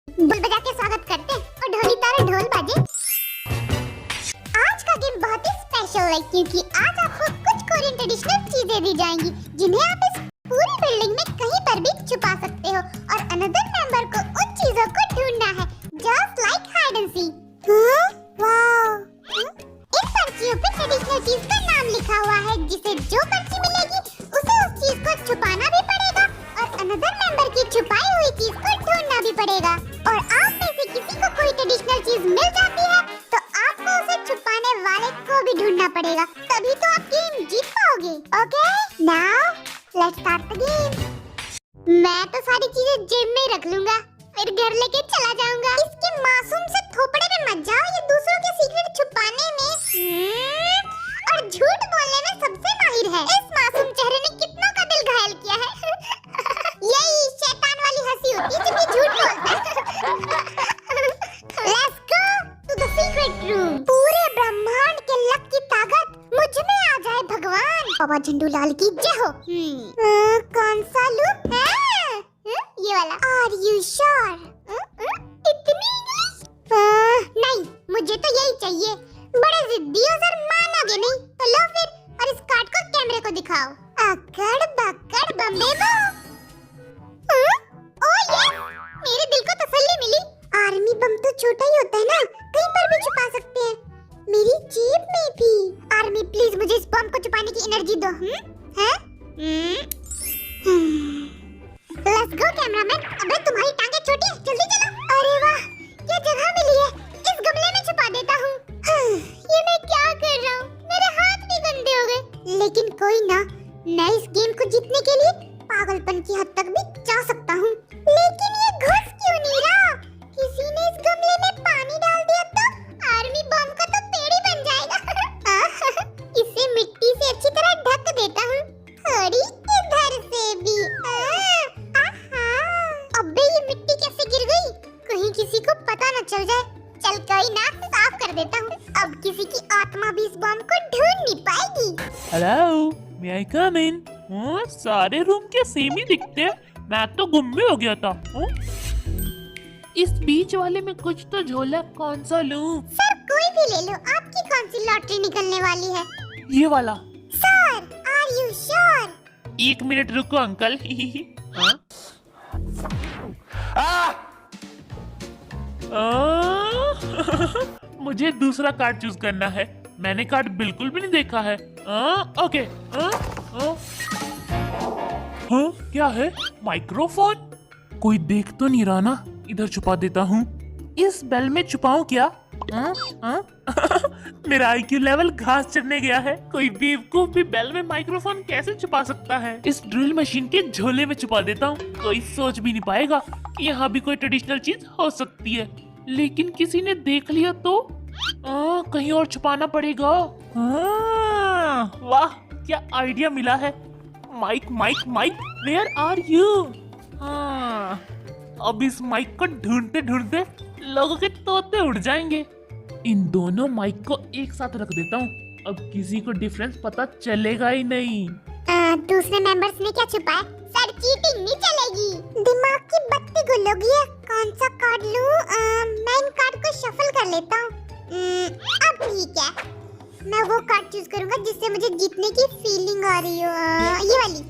ढोल बजा के स्वागत करते और ढोली तारे ढोल बाजे। आज का गेम बहुत ही स्पेशल है क्योंकि आज आपको कुछ कोरियन ट्रेडिशनल चीजें दी जाएंगी जिन्हें आप इस पूरी बिल्डिंग में कहीं पर भी छुपा सकते हो और अनदर मेंबर को उन चीजों को ढूंढना है, just like hide and seek. Wow! इन पर्चियों पे ट्रेडिशनल चीज का नाम लिखा हुआ है जिसे जो पर्ची मिलेगी उसे उस चीज को छुपाना भी पड़ेगा और अनदर मेंबर की छुपाई हुई चीज को ढूंढना भी पड़ेगा। और आप में से किसी को कोई ट्रेडिशनल चीज मिल जाती है तो आपको उसे छुपाने वाले को भी ढूंढना पड़ेगा, तभी तो आप गेम जीत पाओगे। Okay, now let's start the game. मैं तो सारी चीजें जेब में ही रख लूंगा, फिर घर लेके चला जाऊंगा। इसके मासूम से थोपड़े पे मत जाओ, ये दूसरों के सीक्रेट छुपाने में और झूठ बोलने में सबसे माहिर है। इस मासूम चेहरे ने कितनों का दिल घायल किया है। यही शैतान वाली हंसी होती है जब ये झूठ बोलता है। Let's go to the secret room। पूरे ब्रह्मांड के लक की ताकत मुझ में आ जाए भगवान। बाबा झंडू लाल की जय हो। कौन सा लूप है? ये वाला। Are you sure? इतनी इंग्लिश? नहीं, मुझे तो यही चाहिए। बड़े जिद्दी हो सर, मानोगे नहीं तो लो फिर, और इस कार्ड को कैमरे को दिखाओ। अकड़ बकड़ बम्बे बो। ओह यस, मेरे दिल को तसल्ली मिली। आर्मी बम तो छोटा ही होता है ना, कहीं पर भी छुपा सकते हैं। मेरी जेब में भी। आर्मी प्लीज मुझे इस बम को छुपाने की एनर्जी दो। हैं? Let's go cameraman. अबे तुम्हारी टांगे छोटी है, जल्दी चलो। अरे वाह, क्या जगह मिली है, इस गमले में छुपा देता हूँ। ये मैं क्या कर रहा हूँ, मेरे हाथ भी गंदे हो गए। लेकिन कोई ना, मैं इस गेम को जीतने के लिए पागलपन की हद तक भी जा सकता हूँ। लेकिन ये घुस क्यों नहीं रहा? किसी ने इस गमले में पानी डाल दिया तो आर्मी बम का तो पेड़ ही बन जाएगा। इसे मिट्टी से अच्छी तरह ढक देता हूँ, थोड़ी इधर से भी। अबे ये मिट्टी कैसे गिर गई? कहीं किसी को पता न चल जाए। चल कोई ना, साफ कर देता हूँ। अब किसी की आत्मा भी इस बम को ढूंढ नहीं पाएगी। हेलो, मे आई कम इन? सारे रूम के सेम ही दिखते हैं, मैं तो गुम भी हो गया था। इस बीच वाले में कुछ तो झोला, कौन सा लूं? सर कोई भी ले लो, आपकी कौन सी लॉटरी निकलने वाली है? ये वाला। Sir are you sure? 1 minute रुको अंकल। मुझे दूसरा कार्ड चूज करना है, मैंने कार्ड बिल्कुल भी नहीं देखा है। ओके। हाँ, क्या है? माइक्रोफोन? कोई देख तो नहीं रहा ना, इधर छुपा देता हूँ। इस बेल में छुपाऊं क्या? मेरा IQ लेवल घास चढ़ने गया है। कोई बेवकूफ भी बेल में माइक्रोफोन कैसे छुपा सकता है? इस ड्रिल मशीन के झोले में छुपा देता हूँ, कोई सोच भी नहीं पाएगा कि यहाँ भी कोई ट्रेडिशनल चीज हो सकती है। लेकिन किसी ने देख लिया तो कहीं और छुपाना पड़ेगा। वाह, क्या आइडिया मिला है। Mike Mike Mike, where are you? अब इस माइक को ढूंढते ढूंढते लोगों के तोते उड़ जाएंगे। इन दोनों माइक को एक साथ रख देता हूँ, अब किसी को डिफरेंस पता चलेगा ही नहीं। दूसरे मेंबर्स ने क्या छुपाया? सर चीटिंग नहीं चलेगी। दिमाग की बत्ती गुल हो गई है। कौन सा कार्ड लूं? मैं इन कार्ड को शफल कर लेता हूँ। अब ठीक है, मैं वो कार्ड चूज करूंगा जिससे मुझे जीतने की फीलिंग आ रही हो। ये वाली।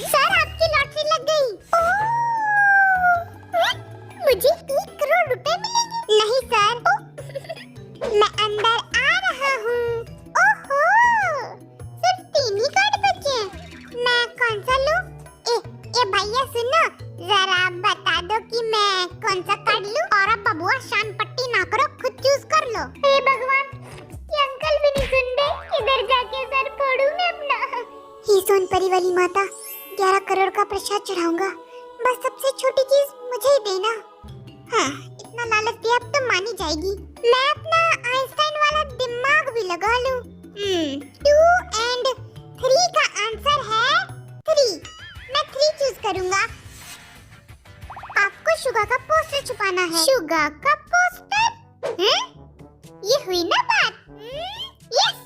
सर आपकी लॉटरी लग गई। मुझे 1 करोड़ रुपए मिलेंगे। नहीं सर। मैं अंदर आ रहा हूँ। ओहो, सिर्फ 3 ही कार्ड बचे हैं। मैं कौन सा लूं? ए भैया सुनो, जरा बता दो कि मैं कौन सा कार्ड लूं। और अब बबुआ शान पट्टी ना करो, खुद चूज कर लो। हे भगवान, ये अंकल भी नहीं सुन रहे, इधर जाके सर फोड़ू मैं अपना। ही सोनपरी वाली माता, 11 करोड़ का प्रसाद चढ़ाऊंगा, बस सबसे छोटी चीज मुझे ही देना। हाँ, इतना लालच दिया अब तो मानी जाएगी। मैं अपना आइंस्टाइन वाला दिमाग भी लगा लूं। 2 और 3 का आंसर है 3। मैं 3 चूज करूंगा। आपको शुगा का पोस्टर छुपाना है। शुगा का पोस्टर? ये हुई ना बात? यस।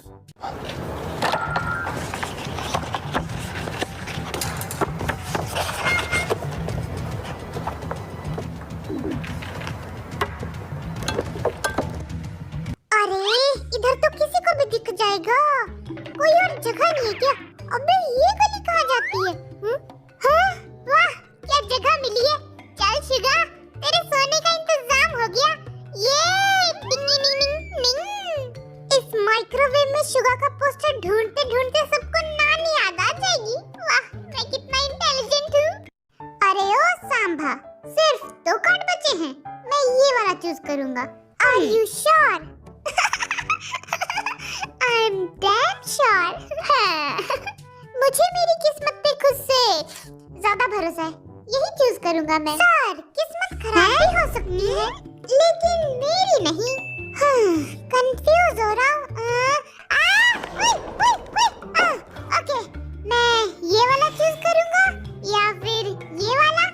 इधर तो किसी को भी दिख जाएगा। कोई और जगह नहीं है क्या? अबे ये गली कहाँ जाती है? हाँ, वाह क्या जगह मिली है। चल शिगा, तेरे सोने का इंतजाम हो गया। ये टिंग टिंग टिंग टिंग। इस माइक्रोवेव में शुगा का पोस्टर ढूंढते ढूंढते सबको नानी याद आ जाएगी। वाह मैं कितना इंटेलिजेंट हूँ। अरे ओ सांभा, सिर्फ 2 कार्ड बचे हैं। मैं ये वाला चूज करूंगा। Are you sure? I'm damn sure. मुझे मेरी किस्मत पे खुद से ज्यादा भरोसा है। यही चूज करूंगा मैं। सर, किस्मत खराब भी हो सकती है, लेकिन मेरी नहीं। कंफ्यूज हो रहा हूँ। ओके, मैं ये वाला चूज करूंगा या फिर ये वाला।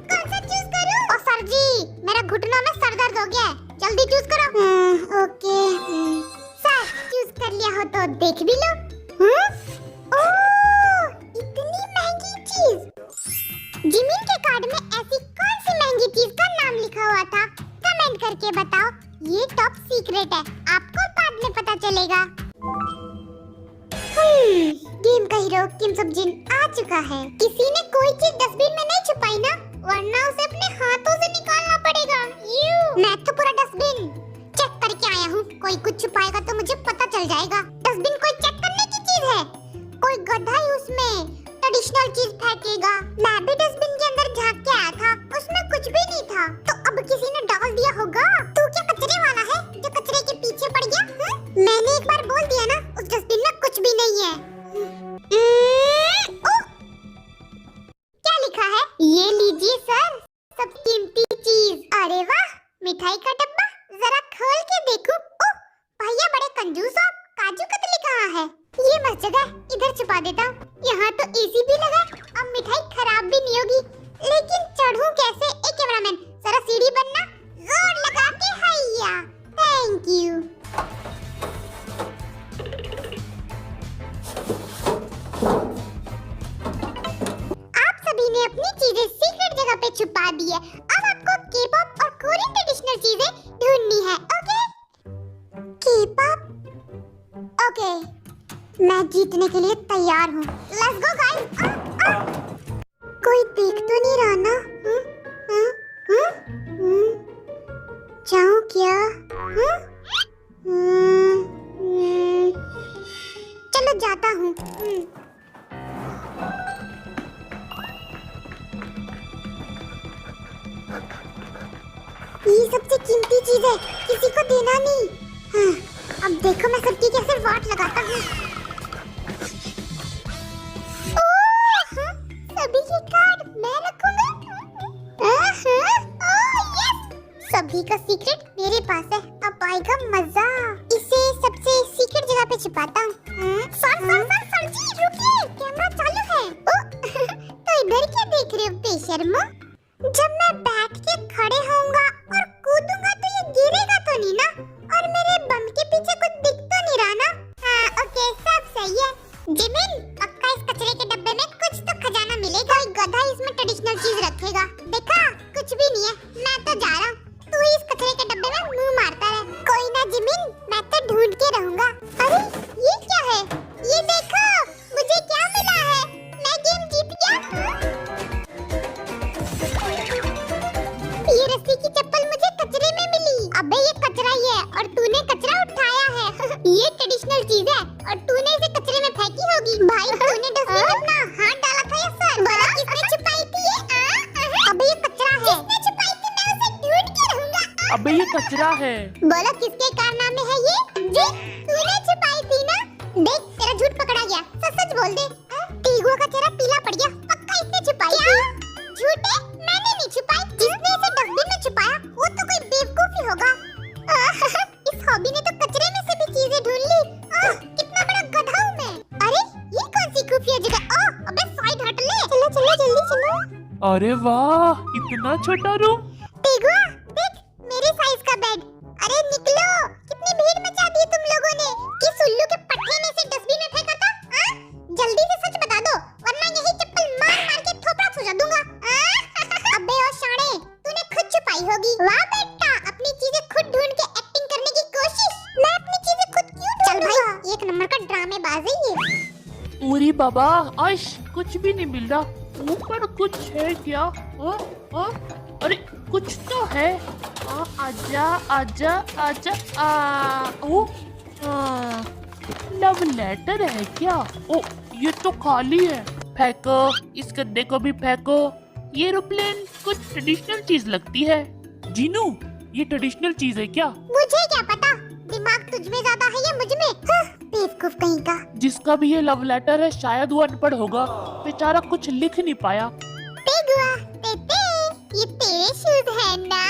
कौन सा चूज करूं? ओ सर जी, मेरा घुटनों में सर दर्द हो गया है, जल्दी चूज करो। ओके सर, चूज कर लिया हो तो देख भी लो। ओह, इतनी महंगी चीज। जिमिन के कार्ड में ऐसी कौन सी महंगी चीज का नाम लिखा हुआ था? कमेंट करके बताओ। ये टॉप सीक्रेट है, आपको बाद में पता चलेगा। गेम का हीरो किम सब जिन आ चुका है। किसी ने कोई चीज डस्टबिन में नहीं छुपाई ना, वरना उसे अपने हाथों से निकालना पड़ेगा। मैं तो पूरा डस्टबिन चेक करके आया हूँ। कोई कुछ छुपाएगा तो मुझे पता चल जाएगा। डस्टबिन कोई चेक करने की चीज है? कोई गधा ही उसमें ट्रेडिशनल चीज फेंकेगा। मैं भी डस्टबिन के अंदर झांक के आया था, उसमें कुछ भी नहीं था। तो अब किसी ने डाल दिया होगा। तू क्या कचरे वाला है जो कचरे के पीछे पड़ गया? मैंने एक बार बोल दिया ना, उस डस्टबिन में कुछ भी नहीं है। क्या लिखा है? ये लीजिए सर, सब कीमती चीज। अरे वाह, मिठाई का डब्बा, जरा खोल के देखूं। ओह, भैया बड़े कंजूस हो। काजू कतली कहाँ है? ये मस्त जगह, इधर छुपा देता हूँ। यहाँ तो एसी भी लगा, अब मिठाई खराब भी नहीं होगी। लेकिन चढ़ूं कैसे? ए कैमरामैन, जरा सीढ़ी बनना, जोर लगा के हैया। Thank you. ने अपनी चीजें सीक्रेट जगह पे छुपा दी है। अब आपको के-पॉप और कोरियन ट्रेडिशनल चीजें ढूंढनी है। ओके? के-पॉप? ओके, मैं जीतने के लिए तैयार हूँ। Let's go guys. कोई देख तो नहीं रहा ना? जाऊँ क्या? चलो जाता हूँ। ये सबसे कीमती चीज है, किसी को देना नहीं। अब देखो मैं सबकी कैसे वाट लगाता हूँ। सभी के कार्ड मैं रखूंगा। सभी का सीक्रेट मेरे पास है, अब आएगा मजा। इसे सबसे सीक्रेट जगह पे छिपाता हूँ। सर जी रुकिए, कैमरा चालू है। तो इधर क्या देख रहे हो बेशर्मो? जब मैं बैठ के खड़े होऊंगा और कूदूंगा तो ये गिरेगा तो नहीं ना? और मेरे बम के पीछे कुछ दिख तो नहीं रहा ना? हाँ ओके, सब सही है। जिमिन, पक्का इस कचरे के डब्बे में कुछ तो खजाना मिलेगा। कोई गधा इसमें ट्रेडिशनल चीज रखेगा। देखा, कुछ भी नहीं है। मैं तो जा रहा हूँ, तू इस कचरे के डब्बे में मुंह मारता रहे। कोई ना जिमिन, मैं तो ढूंढ के रहूंगा। अरे ये क्या है? ये देखो, मुझे क्या मिला है? मैं गेम जीत गया। ये रस्सी की चप्पल मुझे कचरे में मिली। अबे ये कचरा ही है और तूने कचरा उठाया है। ये ट्रेडिशनल चीज है और तूने इसे कचरे में फेंकी होगी। भाई तूने डस्टबिन में अपना हाथ डाला था या सर? बोला किसने छुपाई थी ये? अबे ये कचरा है। जिसने छुपाई थी मैं उसे ढूंढ के रहूंगा। अबे ये कचरा है। बोला किसके कारनामे है ये? जी, तूने छुपाई थी ना? देख तेरा झूठ पकड़ा गया। सच बोल दे। टीगो का चेहरा पीला पड़ गया। पक्का इसने छुपाई थी। झूठे, मैंने नहीं छुपाई। जिसने इसे डस्टबिन में छुपाया वो तो कोई बेवकूफ ही होगा। इस हॉबी ने तो कचरे में से भी चीजें ढूंढ ली। कितना बड़ा गधा हूँ मैं। अरे ये कौन सी खुफिया जगह? अबे साइड हट ले। चलो चलो जल्दी चलो। अरे वाह, इतना छोटा रूम। टीगो देख, मेरे साइज का बेड। अरे निकलो, कितनी भीड़ मचा दी तुम लोगों ने। किस उल्लू के पट्टे ने इसे डस्टबिन में फेंका था? जल्दी से सच बता दो, वरना यही चप्पल मार मार के थोपड़ा सुझा दूंगा। अबे ओ शाणे, तूने खुद छुपाई होगी। वाह बेटा, अपनी चीजें खुद ढूंढ के एक्टिंग करने की कोशिश। अरे बाबा, आश कुछ भी नहीं मिल रहा। ऊपर कुछ है क्या? अरे कुछ तो है। आजा आजा आजा। ओ लव लेटर है क्या? ओ ये तो खाली है। फेंको, इस गद्दे को भी फेंको। ये एरोप्लेन कुछ ट्रेडिशनल चीज लगती है। जीनू, ये ट्रेडिशनल चीज है क्या? मुझे क्या पता, दिमाग तुझ में ज्यादा है या मुझ में? बेवकूफ कहीं का। जिसका भी ये लव लेटर है शायद वो अनपढ़ होगा, बेचारा कुछ लिख नहीं पाया। तेगुआ, तेते, ये तेरे शूज है ना?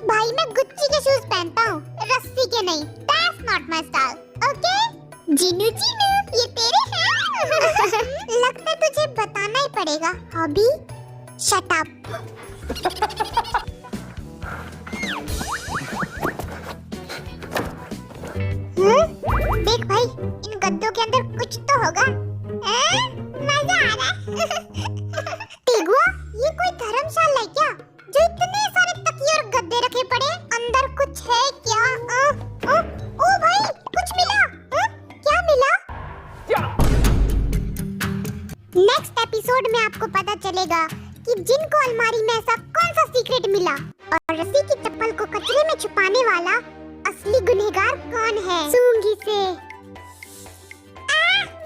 भाई मैं गुच्ची के शूज पहनता हूँ, रस्सी के नहीं। That's not my style, okay? Jinu Jinu, ये तेरे हैं? लगता है तुझे बताना ही पड़ेगा। Hobby, shut up. देख भाई, इन गद्दों के अंदर कुछ तो होगा। मजा आ रहा है। तेगुआ, ये कोई धर्मशाला है क्या जो इतने सारे तकिए और गद्दे रखे पड़े? अंदर कुछ है क्या? ओ भाई, कुछ मिला। क्या मिला? नेक्स्ट एपिसोड में आपको पता चलेगा कि जिनको अलमारी में ऐसा कौन सा सीक्रेट मिला और रस्सी की चप्पल को कचरे में छुपाने वाला असली गुनहगार कौन है। सूंघी से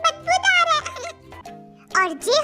बदबूदार है। और जे